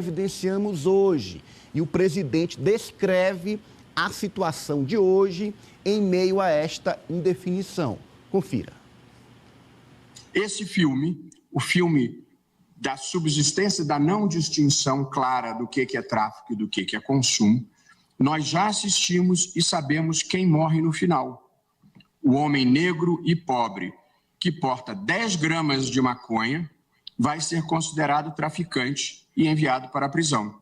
evidenciamos hoje. E o presidente descreve a situação de hoje em meio a esta indefinição. Confira. Esse filme, o filme da subsistência, da não distinção clara do que é tráfico e do que é consumo, nós já assistimos e sabemos quem morre no final. O homem negro e pobre que porta 10 gramas de maconha vai ser considerado traficante e enviado para a prisão.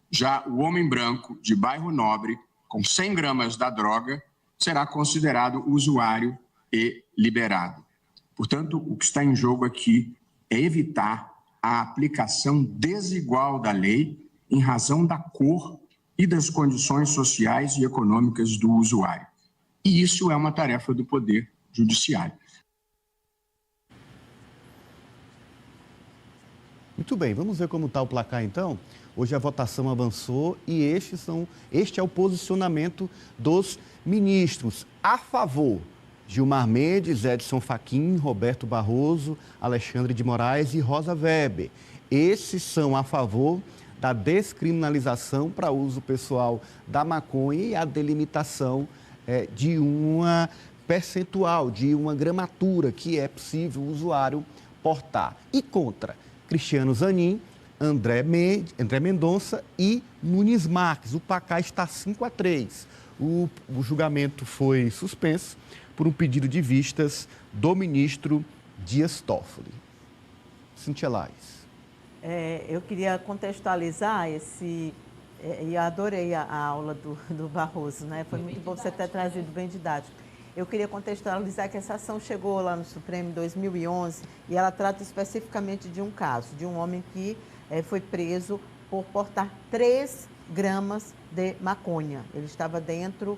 Já o homem branco de bairro nobre, com 100 gramas da droga, será considerado usuário e liberado. Portanto, o que está em jogo aqui é evitar a aplicação desigual da lei em razão da cor e das condições sociais e econômicas do usuário. E isso é uma tarefa do Poder Judiciário. Muito bem, vamos ver como está o placar então. Hoje a votação avançou e este é o posicionamento dos ministros. A favor, Gilmar Mendes, Edson Fachin, Roberto Barroso, Alexandre de Moraes e Rosa Weber. Esses são a favor da descriminalização para uso pessoal da maconha e a delimitação de uma percentual, de uma gramatura que é possível o usuário portar. E contra Cristiano Zanin, André Mendonça e Nunes Marques. O placar está 5-3. O julgamento foi suspenso por um pedido de vistas do ministro Dias Toffoli. Cíntia Lares. Eu queria contextualizar e eu adorei a aula do Barroso, né? Foi muito bom você ter trazido bem didático. Eu queria contextualizar que essa ação chegou lá no Supremo em 2011 e ela trata especificamente de um caso, de um homem que foi preso por portar 3 gramas de maconha. Ele estava dentro,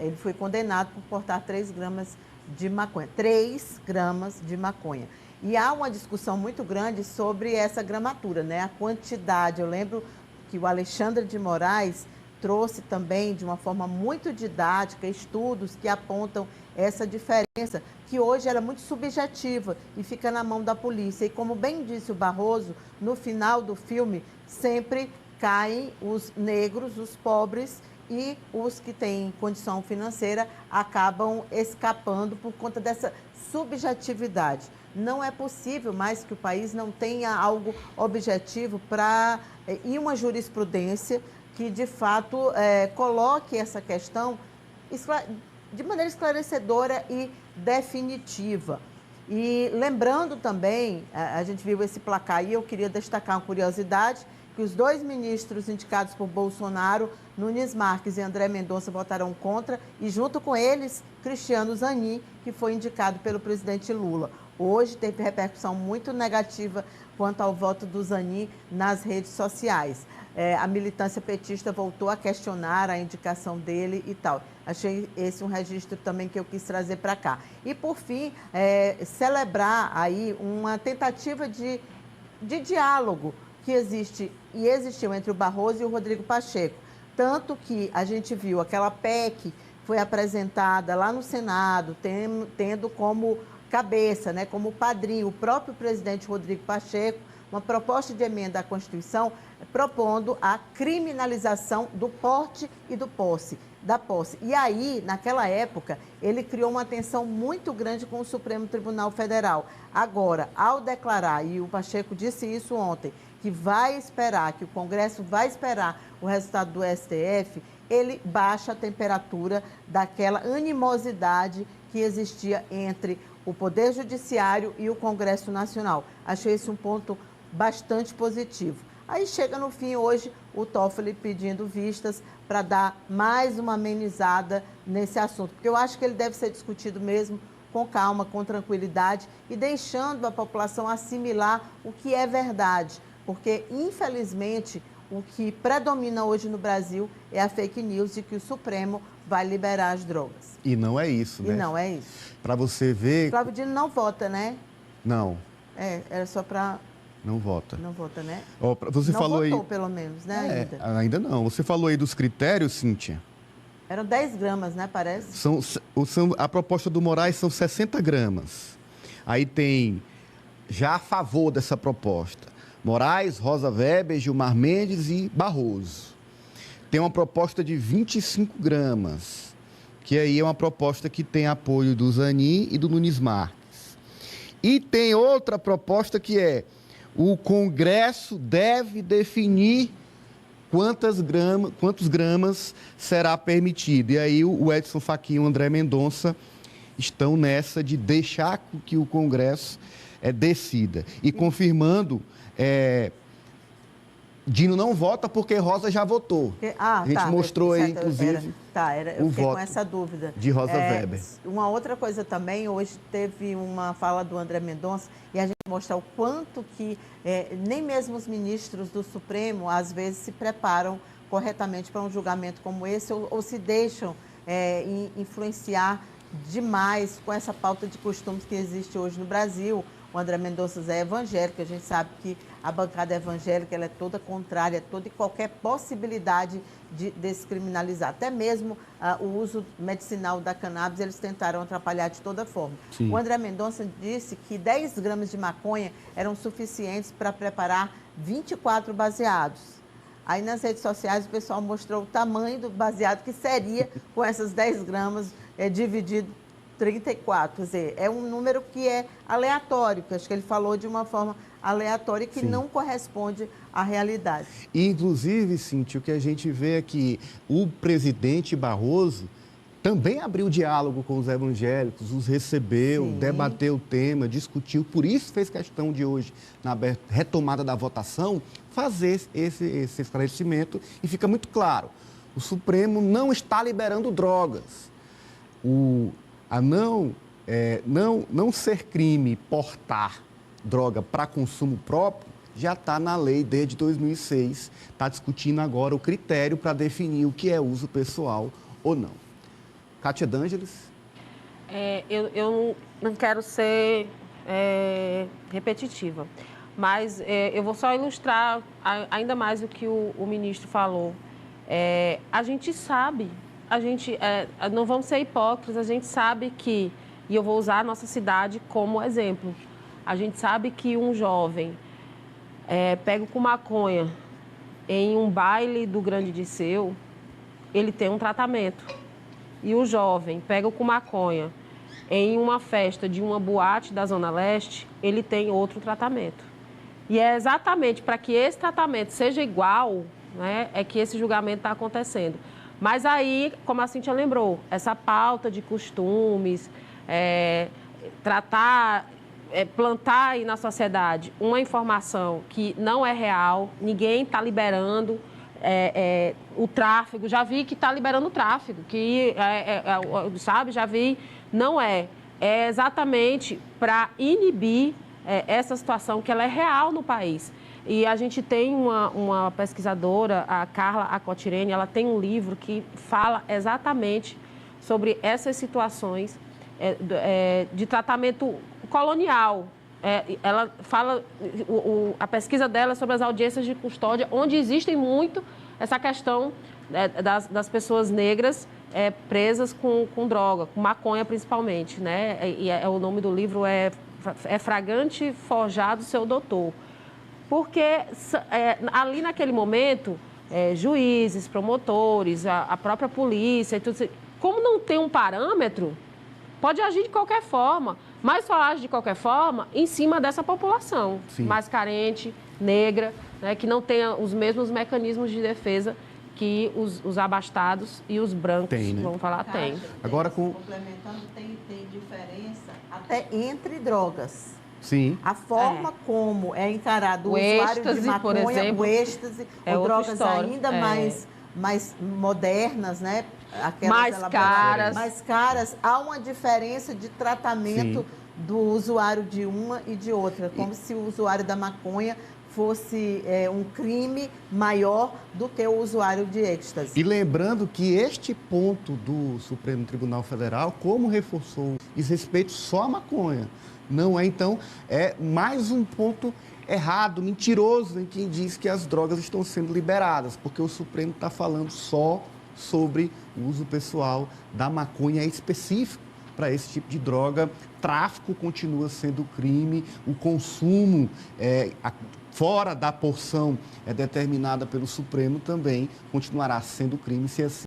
ele foi condenado por portar 3 gramas de maconha. 3 gramas de maconha. E há uma discussão muito grande sobre essa gramatura, né? A quantidade. Eu lembro que o Alexandre de Moraes trouxe também, de uma forma muito didática, estudos que apontam essa diferença, que hoje era muito subjetiva e fica na mão da polícia. E como bem disse o Barroso, no final do filme, sempre caem os negros, os pobres, e os que têm condição financeira acabam escapando por conta dessa subjetividade. Não é possível mais que o país não tenha algo objetivo e uma jurisprudência que, de fato, coloque essa questão de maneira esclarecedora e definitiva. E lembrando também, a gente viu esse placar e eu queria destacar uma curiosidade, que os 2 ministros indicados por Bolsonaro, Nunes Marques e André Mendonça, votaram contra, e junto com eles, Cristiano Zanin, que foi indicado pelo presidente Lula. Hoje teve repercussão muito negativa quanto ao voto do Zanin nas redes sociais. A militância petista voltou a questionar a indicação dele e tal. Achei esse um registro também que eu quis trazer para cá. E, por fim, celebrar aí uma tentativa de diálogo que existe e existiu entre o Barroso e o Rodrigo Pacheco. Tanto que a gente viu aquela PEC foi apresentada lá no Senado, tendo como cabeça, né, como padrinho, o próprio presidente Rodrigo Pacheco, uma proposta de emenda à Constituição propondo a criminalização do porte e da posse. E aí, naquela época, ele criou uma tensão muito grande com o Supremo Tribunal Federal. Agora, ao declarar, e o Pacheco disse isso ontem, que vai esperar, que o Congresso vai esperar o resultado do STF, ele baixa a temperatura daquela animosidade que existia entre o Poder Judiciário e o Congresso Nacional. Achei esse um ponto bastante positivo. Aí chega no fim hoje o Toffoli pedindo vistas para dar mais uma amenizada nesse assunto, porque eu acho que ele deve ser discutido mesmo com calma, com tranquilidade e deixando a população assimilar o que é verdade, porque infelizmente o que predomina hoje no Brasil é a fake news de que o Supremo vai liberar as drogas. E não é isso, né? E não é isso. Para você ver... Flávio Dino não vota, né? Não. Era só para... Não vota. Não vota, né? Você não falou votou, aí... pelo menos, né, ainda? Ainda não. Você falou aí dos critérios, Cíntia? Eram 10 gramas, né, parece? A proposta do Moraes são 60 gramas. Aí tem, já a favor dessa proposta, Moraes, Rosa Weber, Gilmar Mendes e Barroso. Tem uma proposta de 25 gramas, que aí é uma proposta que tem apoio do Zanin e do Nunes Marques. E tem outra proposta que é: o Congresso deve definir quantos gramas será permitido. E aí o Edson Fachin e o André Mendonça estão nessa de deixar que o Congresso decida. E confirmando, Dino não vota porque Rosa já votou. A gente mostrou aí, inclusive, eu fiquei com essa dúvida. De Rosa Weber. Uma outra coisa também, hoje teve uma fala do André Mendonça e a gente mostra o quanto que nem mesmo os ministros do Supremo, às vezes, se preparam corretamente para um julgamento como esse ou se deixam influenciar demais com essa pauta de costumes que existe hoje no Brasil. O André Mendonça é evangélico, a gente sabe que a bancada evangélica ela é toda contrária a toda e qualquer possibilidade de descriminalizar. Até mesmo o uso medicinal da cannabis, eles tentaram atrapalhar de toda forma. Sim. O André Mendonça disse que 10 gramas de maconha eram suficientes para preparar 24 baseados. Aí nas redes sociais o pessoal mostrou o tamanho do baseado que seria com essas 10 gramas dividido 34, quer dizer, é um número que é aleatório, que acho que ele falou de uma forma aleatória que não corresponde à realidade. E, inclusive, Cíntia, o que a gente vê é que o presidente Barroso também abriu diálogo com os evangélicos, os recebeu, debateu o tema, discutiu, por isso fez questão de hoje, na retomada da votação, fazer esse esclarecimento e fica muito claro, o Supremo não está liberando drogas. Não ser crime portar droga para consumo próprio já está na lei desde 2006. Está discutindo agora o critério para definir o que é uso pessoal ou não. Kátia D'Ângeles? Eu não quero ser repetitiva, mas eu vou só ilustrar ainda mais o que o ministro falou. A gente sabe... não vamos ser hipócritas, a gente sabe que, e eu vou usar a nossa cidade como exemplo, a gente sabe que um jovem pego com maconha em um baile do Grande Disseu, ele tem um tratamento. E o jovem pego com maconha em uma festa de uma boate da Zona Leste, ele tem outro tratamento. E é exatamente para que esse tratamento seja igual, né, é que esse julgamento está acontecendo. Mas aí, como a Cíntia lembrou, essa pauta de costumes, plantar aí na sociedade uma informação que não é real, ninguém está liberando o tráfego, já vi que está liberando o tráfego, que, sabe, já vi, não é. É exatamente para inibir essa situação que ela é real no país. E a gente tem uma pesquisadora, a Carla Acotirene, ela tem um livro que fala exatamente sobre essas situações de tratamento colonial. Ela fala, a pesquisa dela é sobre as audiências de custódia, onde existem muito essa questão das pessoas negras presas com droga, com maconha principalmente, né? E o nome do livro é Fragante Forjado Seu Doutor. Porque ali naquele momento, juízes, promotores, a própria polícia, e tudo isso, como não tem um parâmetro, pode agir de qualquer forma, mas só age de qualquer forma em cima dessa população mais carente, negra, né, que não tenha os mesmos mecanismos de defesa que os abastados e os brancos, vamos falar, têm. Agora, complementando, tem diferença até entre drogas. Sim. A forma como é encarado o usuário de maconha, por exemplo, o êxtase, ou drogas história. Ainda mais modernas, né? Aquelas mais caras, há uma diferença de tratamento do usuário de uma e de outra, como se o usuário da maconha fosse um crime maior do que o usuário de êxtase. E lembrando que este ponto do Supremo Tribunal Federal, como reforçou, diz respeito só à maconha. Não é, então, mais um ponto errado, mentiroso, em quem diz que as drogas estão sendo liberadas, porque o Supremo está falando só sobre o uso pessoal da maconha específico para esse tipo de droga. Tráfico continua sendo crime, o consumo fora da porção determinada pelo Supremo também continuará sendo crime, se assim